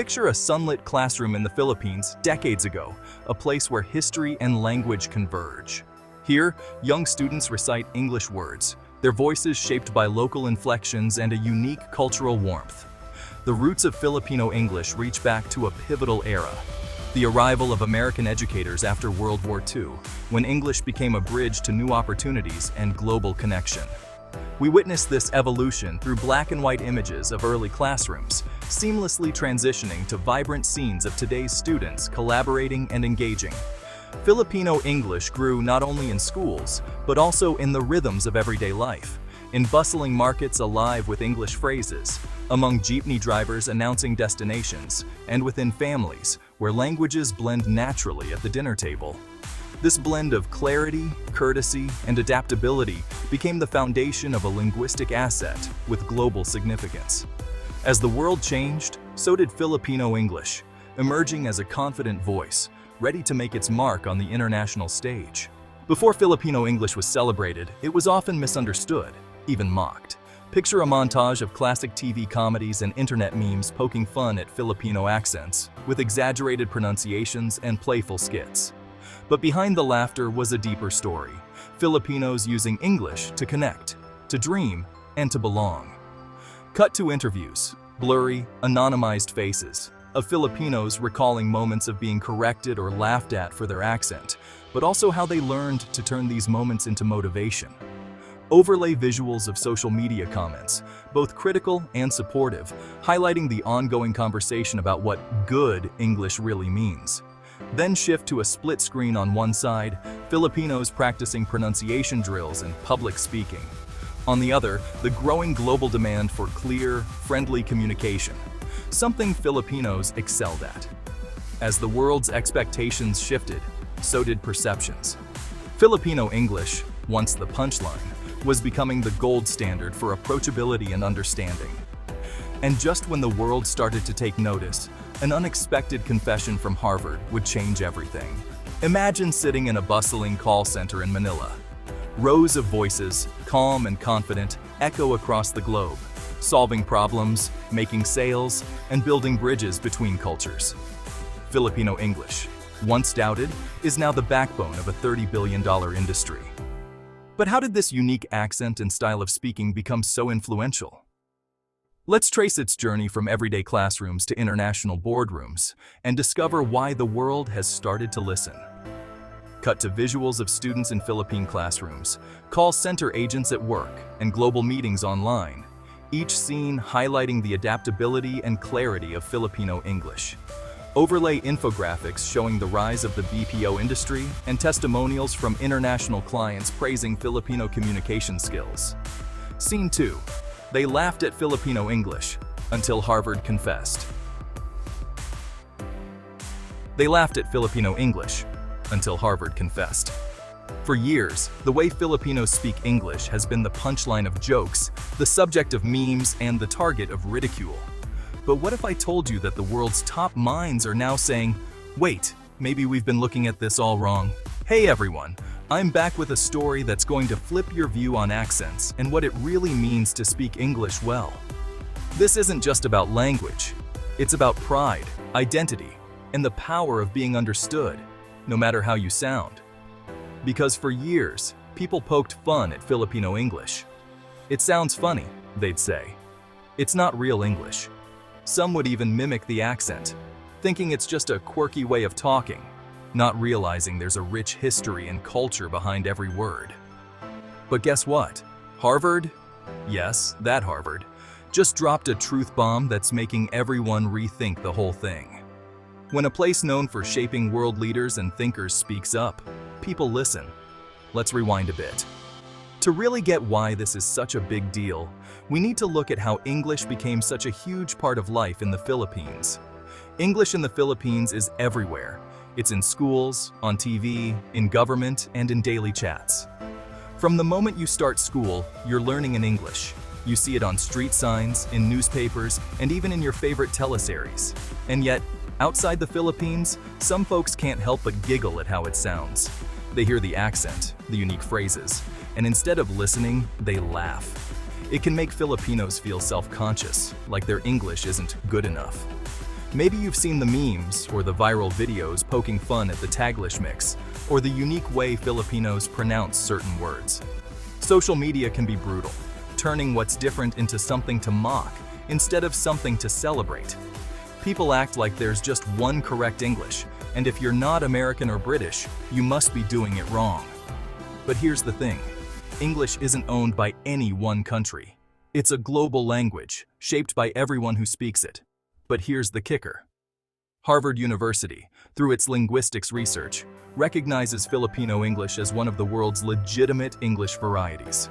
Picture a sunlit classroom in the Philippines decades ago, a place where history and language converge. Here, young students recite English words, their voices shaped by local inflections and a unique cultural warmth. The roots of Filipino English reach back to a pivotal era, the arrival of American educators after World War II, when English became a bridge to new opportunities and global connection. We witness this evolution through black and white images of early classrooms, seamlessly transitioning to vibrant scenes of today's students collaborating and engaging. Filipino English grew not only in schools, but also in the rhythms of everyday life, in bustling markets alive with English phrases, among jeepney drivers announcing destinations, and within families where languages blend naturally at the dinner table. This blend of clarity, courtesy, and adaptability became the foundation of a linguistic asset with global significance. As the world changed, so did Filipino English, emerging as a confident voice, ready to make its mark on the international stage. Before Filipino English was celebrated, it was often misunderstood, even mocked. Picture a montage of classic TV comedies and internet memes poking fun at Filipino accents, with exaggerated pronunciations and playful skits. But behind the laughter was a deeper story, Filipinos using English to connect, to dream, and to belong. Cut to interviews, blurry, anonymized faces, of Filipinos recalling moments of being corrected or laughed at for their accent, but also how they learned to turn these moments into motivation. Overlay visuals of social media comments, both critical and supportive, highlighting the ongoing conversation about what good English really means. Then shift to a split screen on one side, Filipinos practicing pronunciation drills and public speaking. On the other, the growing global demand for clear, friendly communication, something Filipinos excelled at. As the world's expectations shifted, so did perceptions. Filipino English, once the punchline, was becoming the gold standard for approachability and understanding. And just when the world started to take notice, an unexpected confession from Harvard would change everything. Imagine sitting in a bustling call center in Manila. Rows of voices, calm and confident, echo across the globe, solving problems, making sales, and building bridges between cultures. Filipino English, once doubted, is now the backbone of a $30 billion industry. But how did this unique accent and style of speaking become so influential? Let's trace its journey from everyday classrooms to international boardrooms and discover why the world has started to listen. Cut to visuals of students in Philippine classrooms, call center agents at work, and global meetings online, each scene highlighting the adaptability and clarity of Filipino English. Overlay infographics showing the rise of the BPO industry and testimonials from international clients praising Filipino communication skills. Scene 2. They laughed at Filipino English until Harvard confessed. They laughed at Filipino English until Harvard confessed. For years, the way Filipinos speak English has been the punchline of jokes, the subject of memes, and the target of ridicule. But what if I told you that the world's top minds are now saying, wait, maybe we've been looking at this all wrong? Hey everyone, I'm back with a story that's going to flip your view on accents and what it really means to speak English well. This isn't just about language. It's about pride, identity, and the power of being understood, no matter how you sound. Because for years, people poked fun at Filipino English. It sounds funny, they'd say. It's not real English. Some would even mimic the accent, thinking it's just a quirky way of talking, not realizing there's a rich history and culture behind every word. But guess what? Harvard, yes, that Harvard, just dropped a truth bomb that's making everyone rethink the whole thing. When a place known for shaping world leaders and thinkers speaks up, people listen. Let's rewind a bit. To really get why this is such a big deal, we need to look at how English became such a huge part of life in the Philippines. English in the Philippines is everywhere. It's in schools, on TV, in government, and in daily chats. From the moment you start school, you're learning in English. You see it on street signs, in newspapers, and even in your favorite teleseries. And yet, outside the Philippines, some folks can't help but giggle at how it sounds. They hear the accent, the unique phrases, and instead of listening, they laugh. It can make Filipinos feel self-conscious, like their English isn't good enough. Maybe you've seen the memes or the viral videos poking fun at the Taglish mix, or the unique way Filipinos pronounce certain words. Social media can be brutal, turning what's different into something to mock instead of something to celebrate. People act like there's just one correct English, and if you're not American or British, you must be doing it wrong. But here's the thing, English isn't owned by any one country. It's a global language, shaped by everyone who speaks it. But here's the kicker. Harvard University, through its linguistics research, recognizes Filipino English as one of the world's legitimate English varieties.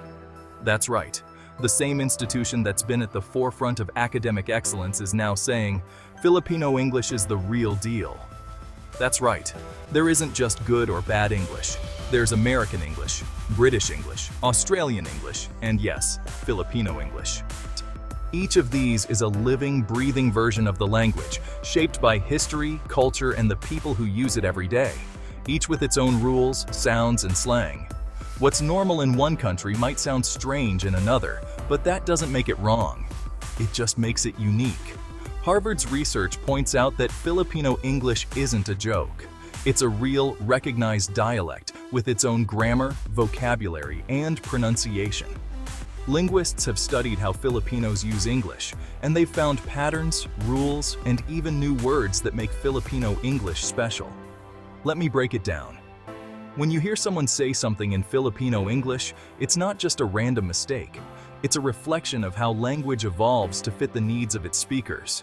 That's right. The same institution that's been at the forefront of academic excellence is now saying, Filipino English is the real deal. That's right. There isn't just good or bad English. There's American English, British English, Australian English, and yes, Filipino English. Each of these is a living, breathing version of the language, shaped by history, culture, and the people who use it every day, each with its own rules, sounds, and slang. What's normal in one country might sound strange in another, but that doesn't make it wrong. It just makes it unique. Harvard's research points out that Filipino English isn't a joke. It's a real, recognized dialect with its own grammar, vocabulary, and pronunciation. Linguists have studied how Filipinos use English, and they've found patterns, rules, and even new words that make Filipino English special. Let me break it down. When you hear someone say something in Filipino English, it's not just a random mistake. It's a reflection of how language evolves to fit the needs of its speakers.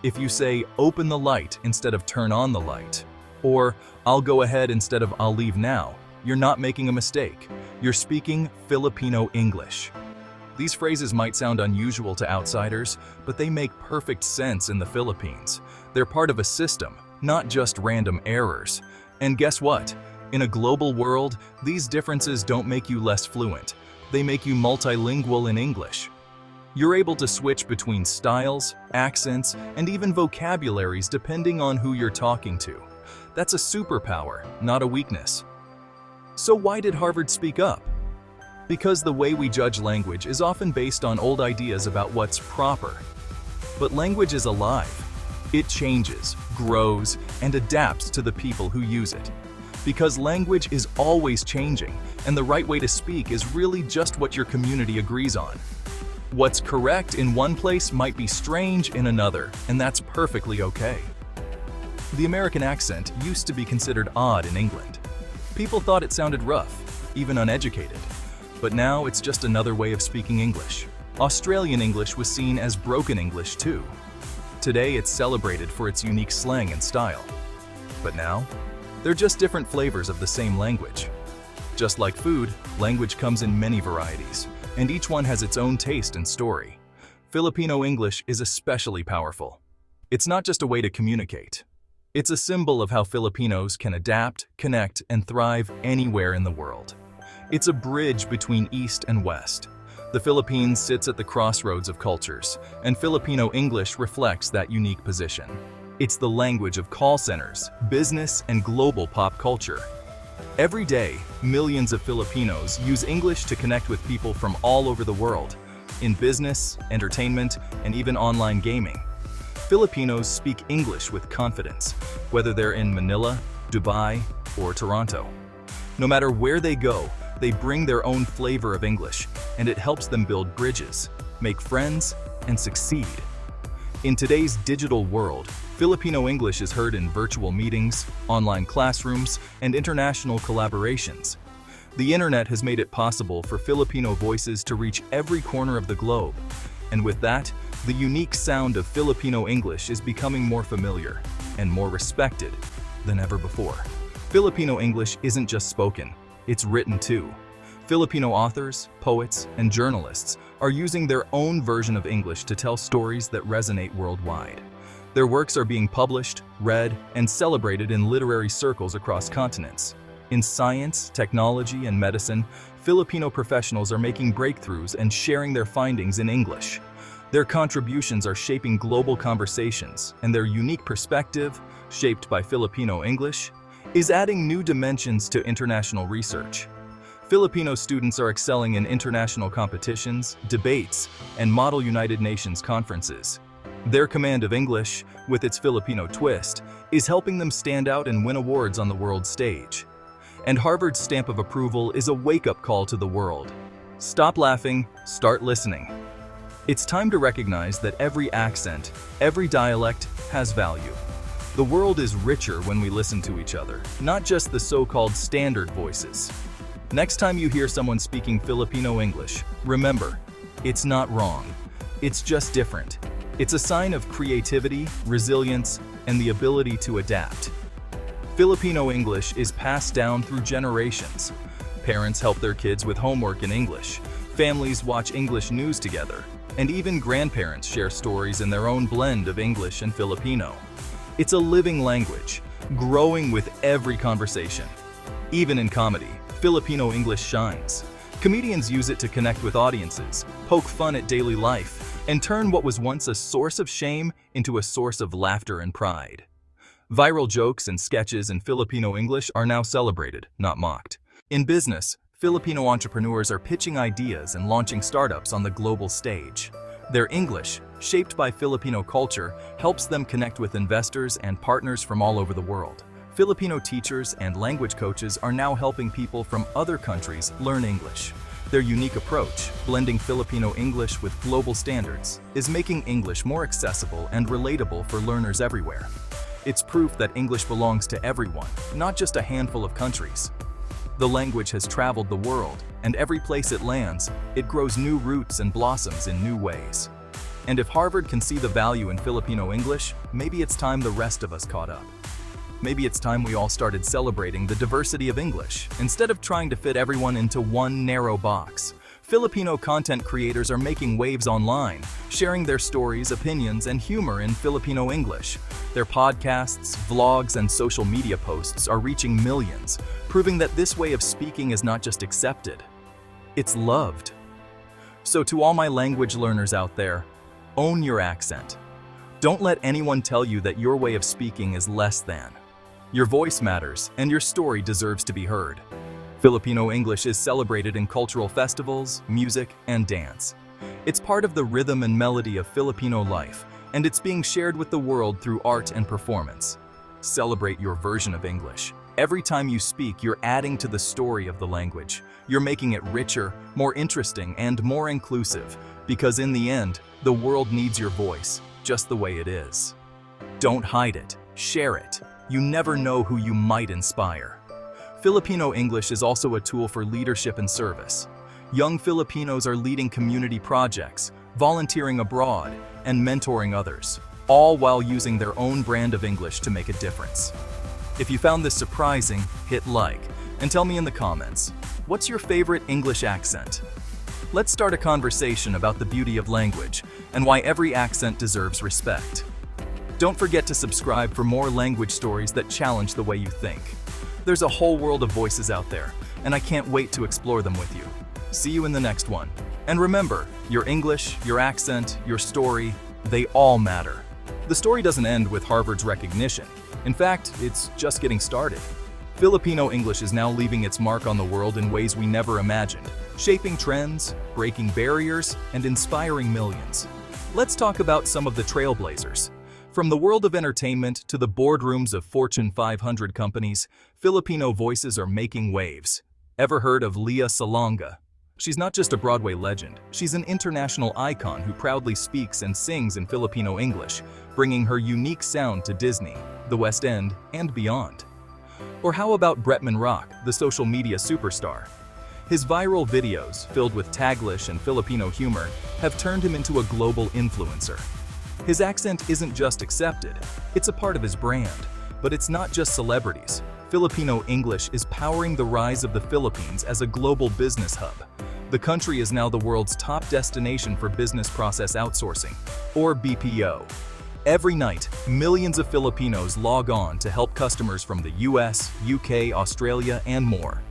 If you say, open the light instead of turn on the light, or I'll go ahead instead of I'll leave now, you're not making a mistake. You're speaking Filipino English. These phrases might sound unusual to outsiders, but they make perfect sense in the Philippines. They're part of a system, not just random errors. And guess what? In a global world, these differences don't make you less fluent. They make you multilingual in English. You're able to switch between styles, accents, and even vocabularies depending on who you're talking to. That's a superpower, not a weakness. So why did Harvard speak up? Because the way we judge language is often based on old ideas about what's proper. But language is alive. It changes, grows, and adapts to the people who use it. Because language is always changing, and the right way to speak is really just what your community agrees on. What's correct in one place might be strange in another, and that's perfectly okay. The American accent used to be considered odd in England. People thought it sounded rough, even uneducated. But now it's just another way of speaking English. Australian English was seen as broken English too. Today it's celebrated for its unique slang and style. But now, they're just different flavors of the same language. Just like food, language comes in many varieties, and each one has its own taste and story. Filipino English is especially powerful. It's not just a way to communicate. It's a symbol of how Filipinos can adapt, connect, and thrive anywhere in the world. It's a bridge between East and West. The Philippines sits at the crossroads of cultures, and Filipino English reflects that unique position. It's the language of call centers, business, and global pop culture. Every day, millions of Filipinos use English to connect with people from all over the world, in business, entertainment, and even online gaming. Filipinos speak English with confidence, whether they're in Manila, Dubai, or Toronto. No matter where they go, they bring their own flavor of English, and it helps them build bridges, make friends, and succeed. In today's digital world, Filipino English is heard in virtual meetings, online classrooms, and international collaborations. The internet has made it possible for Filipino voices to reach every corner of the globe. And with that, the unique sound of Filipino English is becoming more familiar and more respected than ever before. Filipino English isn't just spoken, it's written too. Filipino authors, poets, and journalists are using their own version of English to tell stories that resonate worldwide. Their works are being published, read, and celebrated in literary circles across continents. In science, technology, and medicine, Filipino professionals are making breakthroughs and sharing their findings in English. Their contributions are shaping global conversations, and their unique perspective, shaped by Filipino English, is adding new dimensions to international research. Filipino students are excelling in international competitions, debates, and Model United Nations conferences. Their command of English, with its Filipino twist, is helping them stand out and win awards on the world stage. And Harvard's stamp of approval is a wake-up call to the world. Stop laughing, start listening. It's time to recognize that every accent, every dialect has value. The world is richer when we listen to each other, not just the so-called standard voices. Next time you hear someone speaking Filipino English, remember, it's not wrong. It's just different. It's a sign of creativity, resilience, and the ability to adapt. Filipino English is passed down through generations. Parents help their kids with homework in English. Families watch English news together. And even grandparents share stories in their own blend of English and Filipino. It's a living language, growing with every conversation. Even in comedy, Filipino English shines. Comedians use it to connect with audiences, poke fun at daily life, and turn what was once a source of shame into a source of laughter and pride. Viral jokes and sketches in Filipino English are now celebrated, not mocked. In business, Filipino entrepreneurs are pitching ideas and launching startups on the global stage. Their English, shaped by Filipino culture, helps them connect with investors and partners from all over the world. Filipino teachers and language coaches are now helping people from other countries learn English. Their unique approach, blending Filipino English with global standards, is making English more accessible and relatable for learners everywhere. It's proof that English belongs to everyone, not just a handful of countries. The language has traveled the world, and every place it lands, it grows new roots and blossoms in new ways. And if Harvard can see the value in Filipino English, maybe it's time the rest of us caught up. Maybe it's time we all started celebrating the diversity of English, instead of trying to fit everyone into one narrow box. Filipino content creators are making waves online, sharing their stories, opinions, and humor in Filipino English. Their podcasts, vlogs, and social media posts are reaching millions, proving that this way of speaking is not just accepted, it's loved. So to all my language learners out there, own your accent. Don't let anyone tell you that your way of speaking is less than. Your voice matters, and your story deserves to be heard. Filipino English is celebrated in cultural festivals, music, and dance. It's part of the rhythm and melody of Filipino life, and it's being shared with the world through art and performance. Celebrate your version of English. Every time you speak, you're adding to the story of the language. You're making it richer, more interesting, and more inclusive, because in the end, the world needs your voice, just the way it is. Don't hide it, share it. You never know who you might inspire. Filipino English is also a tool for leadership and service. Young Filipinos are leading community projects, volunteering abroad, and mentoring others, all while using their own brand of English to make a difference. If you found this surprising, hit like, and tell me in the comments, what's your favorite English accent? Let's start a conversation about the beauty of language and why every accent deserves respect. Don't forget to subscribe for more language stories that challenge the way you think. There's a whole world of voices out there, and I can't wait to explore them with you. See you in the next one. And remember, your English, your accent, your story, they all matter. The story doesn't end with Harvard's recognition. In fact, it's just getting started. Filipino English is now leaving its mark on the world in ways we never imagined, shaping trends, breaking barriers, and inspiring millions. Let's talk about some of the trailblazers. From the world of entertainment to the boardrooms of Fortune 500 companies, Filipino voices are making waves. Ever heard of Lea Salonga? She's not just a Broadway legend, she's an international icon who proudly speaks and sings in Filipino English, bringing her unique sound to Disney, the West End, and beyond. Or how about Bretman Rock, the social media superstar? His viral videos, filled with Taglish and Filipino humor, have turned him into a global influencer. His accent isn't just accepted, it's a part of his brand. But it's not just celebrities. Filipino English is powering the rise of the Philippines as a global business hub. The country is now the world's top destination for business process outsourcing, or BPO. Every night, millions of Filipinos log on to help customers from the US, UK, Australia, and more.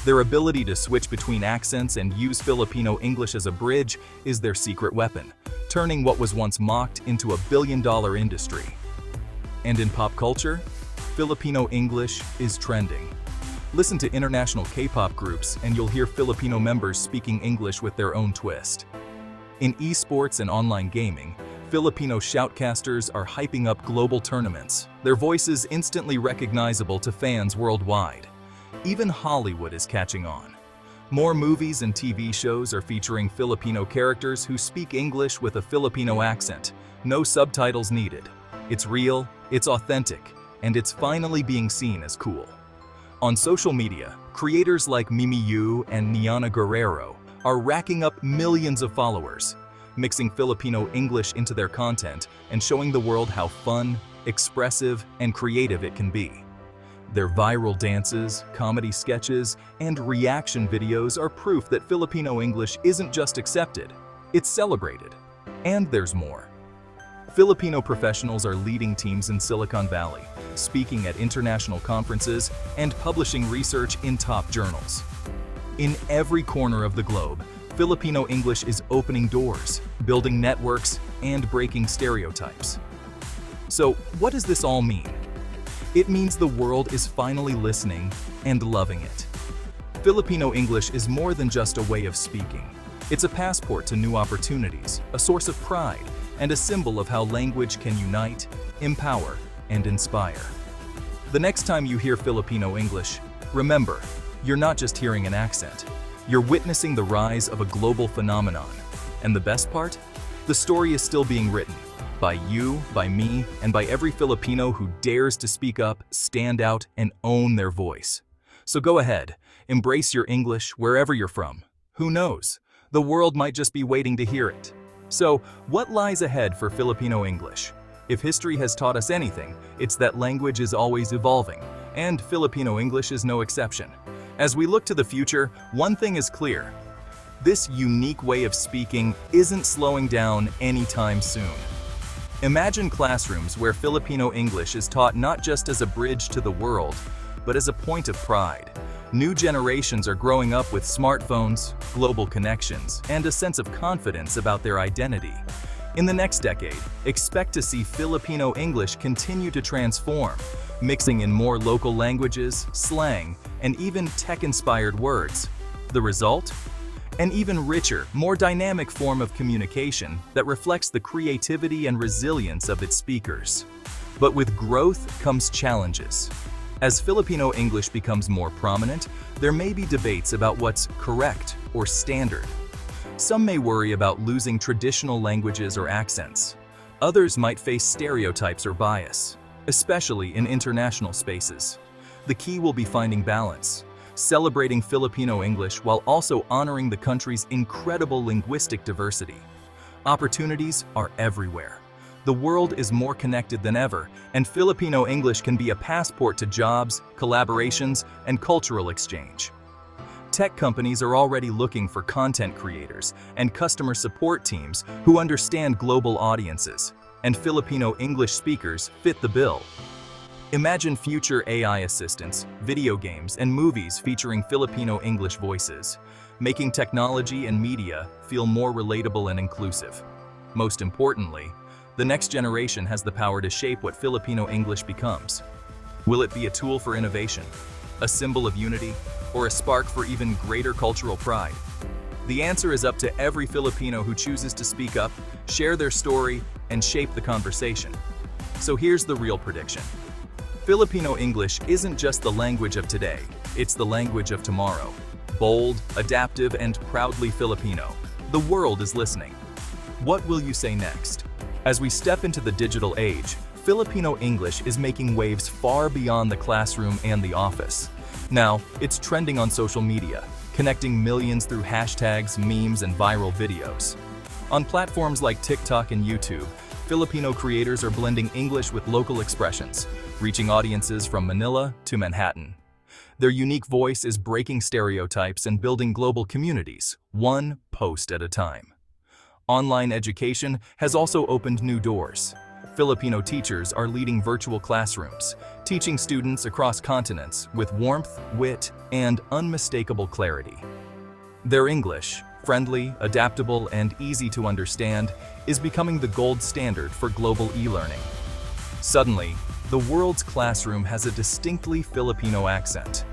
Their ability to switch between accents and use Filipino English as a bridge is their secret weapon, turning what was once mocked into a billion-dollar industry. And in pop culture, Filipino English is trending. Listen to international K-pop groups and you'll hear Filipino members speaking English with their own twist. In esports and online gaming, Filipino shoutcasters are hyping up global tournaments, their voices instantly recognizable to fans worldwide. Even Hollywood is catching on. More movies and TV shows are featuring Filipino characters who speak English with a Filipino accent. No subtitles needed. It's real, it's authentic, and it's finally being seen as cool. On social media, creators like Mimi Yu and Niana Guerrero are racking up millions of followers, mixing Filipino English into their content and showing the world how fun, expressive, and creative it can be. Their viral dances, comedy sketches, and reaction videos are proof that Filipino English isn't just accepted, it's celebrated. And there's more. Filipino professionals are leading teams in Silicon Valley, speaking at international conferences and publishing research in top journals. In every corner of the globe, Filipino English is opening doors, building networks, and breaking stereotypes. So, what does this all mean? It means the world is finally listening and loving it. Filipino English is more than just a way of speaking. It's a passport to new opportunities, a source of pride, and a symbol of how language can unite, empower, and inspire. The next time you hear Filipino English, remember, you're not just hearing an accent. You're witnessing the rise of a global phenomenon. And the best part? The story is still being written. By you, by me, and by every Filipino who dares to speak up, stand out, and own their voice. So go ahead, embrace your English wherever you're from. Who knows? The world might just be waiting to hear it. So, what lies ahead for Filipino English? If history has taught us anything, it's that language is always evolving, and Filipino English is no exception. As we look to the future, one thing is clear. This unique way of speaking isn't slowing down anytime soon. Imagine classrooms where Filipino English is taught not just as a bridge to the world, but as a point of pride. New generations are growing up with smartphones, global connections, and a sense of confidence about their identity. In the next decade, expect to see Filipino English continue to transform, mixing in more local languages, slang, and even tech-inspired words. The result? An even richer, more dynamic form of communication that reflects the creativity and resilience of its speakers. But with growth comes challenges. As Filipino English becomes more prominent, there may be debates about what's correct or standard. Some may worry about losing traditional languages or accents. Others might face stereotypes or bias, especially in international spaces. The key will be finding balance, celebrating Filipino English while also honoring the country's incredible linguistic diversity. Opportunities are everywhere. The world is more connected than ever, and Filipino English can be a passport to jobs, collaborations, and cultural exchange. Tech companies are already looking for content creators and customer support teams who understand global audiences, and Filipino English speakers fit the bill. Imagine future AI assistants, video games, and movies featuring Filipino English voices, making technology and media feel more relatable and inclusive. Most importantly, the next generation has the power to shape what Filipino English becomes. Will it be a tool for innovation, a symbol of unity, or a spark for even greater cultural pride? The answer is up to every Filipino who chooses to speak up, share their story, and shape the conversation. So here's the real prediction. Filipino English isn't just the language of today, it's the language of tomorrow. Bold, adaptive, and proudly Filipino. The world is listening. What will you say next? As we step into the digital age, Filipino English is making waves far beyond the classroom and the office. Now, it's trending on social media, connecting millions through hashtags, memes, and viral videos. On platforms like TikTok and YouTube, Filipino creators are blending English with local expressions, reaching audiences from Manila to Manhattan. Their unique voice is breaking stereotypes and building global communities, one post at a time. Online education has also opened new doors. Filipino teachers are leading virtual classrooms, teaching students across continents with warmth, wit, and unmistakable clarity. Their English, friendly, adaptable, and easy to understand, is becoming the gold standard for global e-learning. Suddenly, the world's classroom has a distinctly Filipino accent.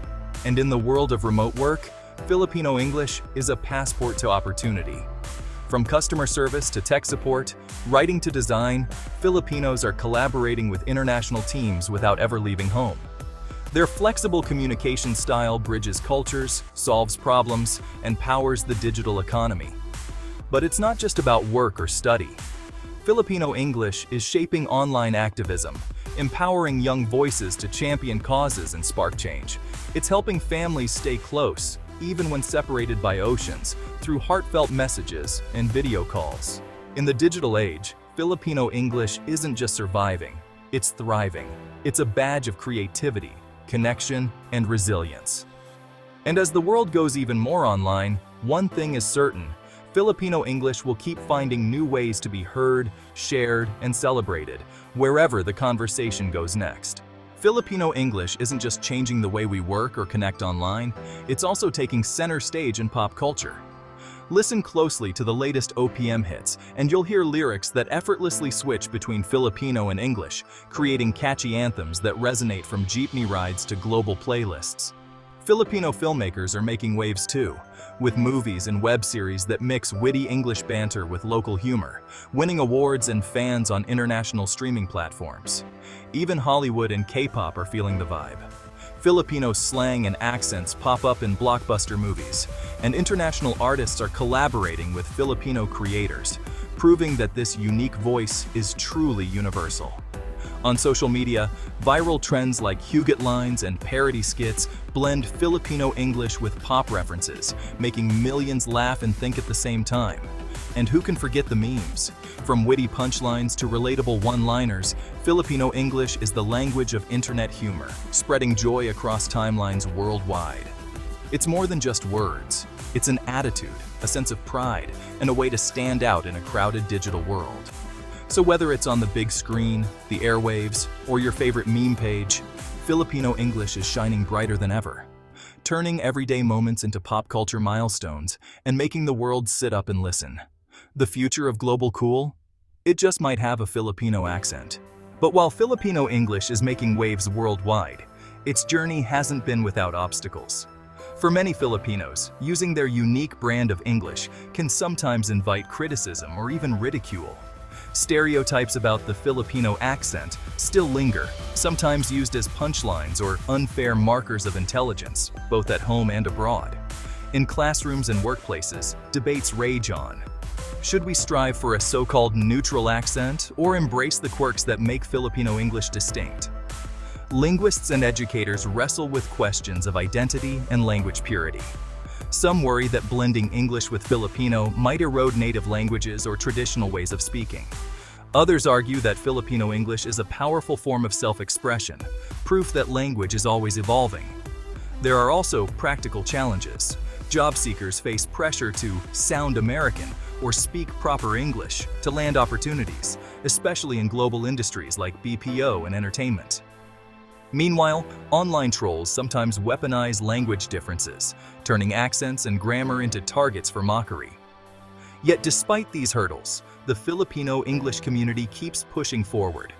And in the world of remote work, Filipino English is a passport to opportunity. From customer service to tech support, writing to design, Filipinos are collaborating with international teams without ever leaving home. Their flexible communication style bridges cultures, solves problems, and powers the digital economy. But it's not just about work or study. Filipino English is shaping online activism, empowering young voices to champion causes and spark change. It's helping families stay close, even when separated by oceans, through heartfelt messages and video calls. In the digital age, Filipino English isn't just surviving, it's thriving. It's a badge of creativity, connection, and resilience. And as the world goes even more online, one thing is certain: Filipino English will keep finding new ways to be heard, shared, and celebrated, wherever the conversation goes next. Filipino English isn't just changing the way we work or connect online, it's also taking center stage in pop culture. Listen closely to the latest OPM hits, and you'll hear lyrics that effortlessly switch between Filipino and English, creating catchy anthems that resonate from jeepney rides to global playlists. Filipino filmmakers are making waves too, with movies and web series that mix witty English banter with local humor, winning awards and fans on international streaming platforms. Even Hollywood and K-pop are feeling the vibe. Filipino slang and accents pop up in blockbuster movies, and international artists are collaborating with Filipino creators, proving that this unique voice is truly universal. On social media, viral trends like Hugot lines and parody skits blend Filipino English with pop references, making millions laugh and think at the same time. And who can forget the memes? From witty punchlines to relatable one-liners, Filipino English is the language of internet humor, spreading joy across timelines worldwide. It's more than just words. It's an attitude, a sense of pride, and a way to stand out in a crowded digital world. So whether it's on the big screen, the airwaves, or your favorite meme page, Filipino English is shining brighter than ever, turning everyday moments into pop culture milestones and making the world sit up and listen. The future of global cool? It just might have a Filipino accent. But while Filipino English is making waves worldwide, its journey hasn't been without obstacles. For many Filipinos, using their unique brand of English can sometimes invite criticism or even ridicule. Stereotypes about the Filipino accent still linger, sometimes used as punchlines or unfair markers of intelligence, both at home and abroad. In classrooms and workplaces, debates rage on. Should we strive for a so-called neutral accent or embrace the quirks that make Filipino English distinct? Linguists and educators wrestle with questions of identity and language purity. Some worry that blending English with Filipino might erode native languages or traditional ways of speaking. Others argue that Filipino English is a powerful form of self-expression, proof that language is always evolving. There are also practical challenges. Job seekers face pressure to sound American or speak proper English to land opportunities, especially in global industries like BPO and entertainment. Meanwhile, online trolls sometimes weaponize language differences, turning accents and grammar into targets for mockery. Yet despite these hurdles, the Filipino English community keeps pushing forward,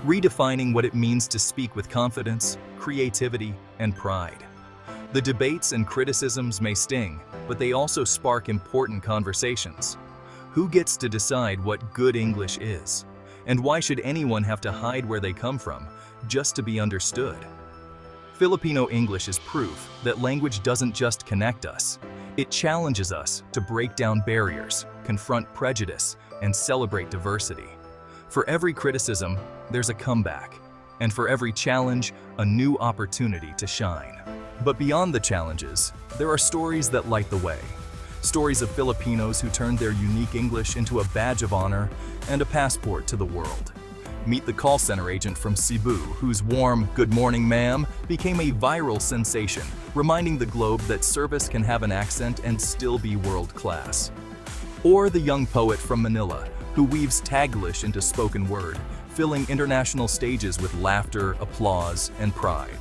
redefining what it means to speak with confidence, creativity, and pride. The debates and criticisms may sting, but they also spark important conversations. Who gets to decide what good English is? And why should anyone have to hide where they come from just to be understood? Filipino English is proof that language doesn't just connect us. It challenges us to break down barriers, confront prejudice, and celebrate diversity. For every criticism, there's a comeback. And for every challenge, a new opportunity to shine. But beyond the challenges, there are stories that light the way. Stories of Filipinos who turned their unique English into a badge of honor and a passport to the world. Meet the call center agent from Cebu, whose warm "Good morning, ma'am" became a viral sensation, reminding the globe that service can have an accent and still be world-class. Or the young poet from Manila, who weaves Taglish into spoken word, filling international stages with laughter, applause, and pride.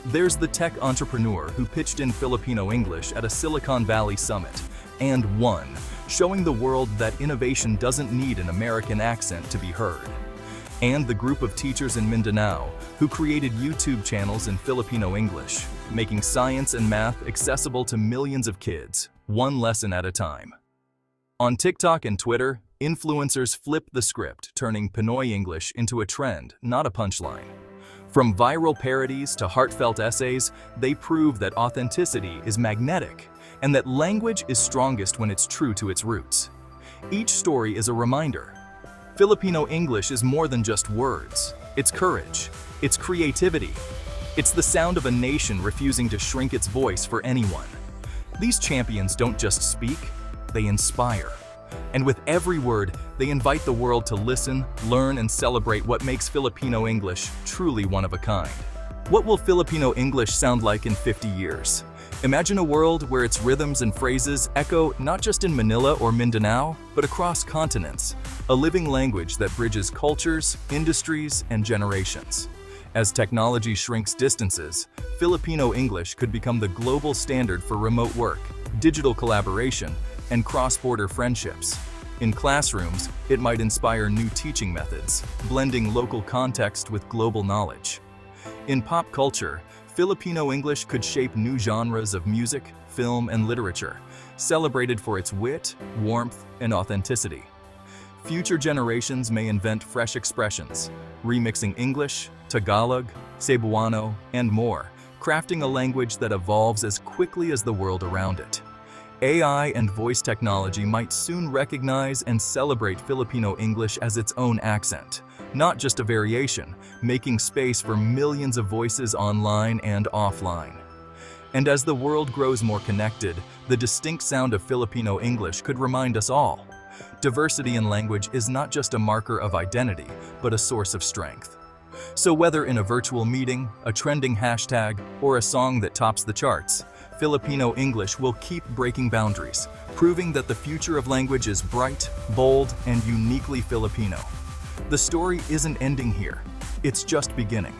There's the tech entrepreneur who pitched in Filipino English at a Silicon Valley summit and won, showing the world that innovation doesn't need an American accent to be heard. And the group of teachers in Mindanao who created YouTube channels in Filipino English, making science and math accessible to millions of kids, one lesson at a time. On TikTok and Twitter, influencers flip the script, turning Pinoy English into a trend, not a punchline. From viral parodies to heartfelt essays, they prove that authenticity is magnetic and that language is strongest when it's true to its roots. Each story is a reminder. Filipino English is more than just words. It's courage. It's creativity. It's the sound of a nation refusing to shrink its voice for anyone. These champions don't just speak, they inspire. And with every word, they invite the world to listen, learn, and celebrate what makes Filipino English truly one of a kind. What will Filipino English sound like in 50 years? Imagine a world where its rhythms and phrases echo not just in Manila or Mindanao, but across continents, a living language that bridges cultures, industries, and generations. As technology shrinks distances, Filipino English could become the global standard for remote work, digital collaboration, and cross-border friendships. In classrooms, it might inspire new teaching methods, blending local context with global knowledge. In pop culture, Filipino English could shape new genres of music, film, and literature, celebrated for its wit, warmth, and authenticity. Future generations may invent fresh expressions, remixing English, Tagalog, Cebuano, and more, crafting a language that evolves as quickly as the world around it. AI and voice technology might soon recognize and celebrate Filipino English as its own accent, not just a variation, making space for millions of voices online and offline. And as the world grows more connected, the distinct sound of Filipino English could remind us all. Diversity in language is not just a marker of identity, but a source of strength. So whether in a virtual meeting, a trending hashtag, or a song that tops the charts, Filipino English will keep breaking boundaries, proving that the future of language is bright, bold, and uniquely Filipino. The story isn't ending here. It's just beginning.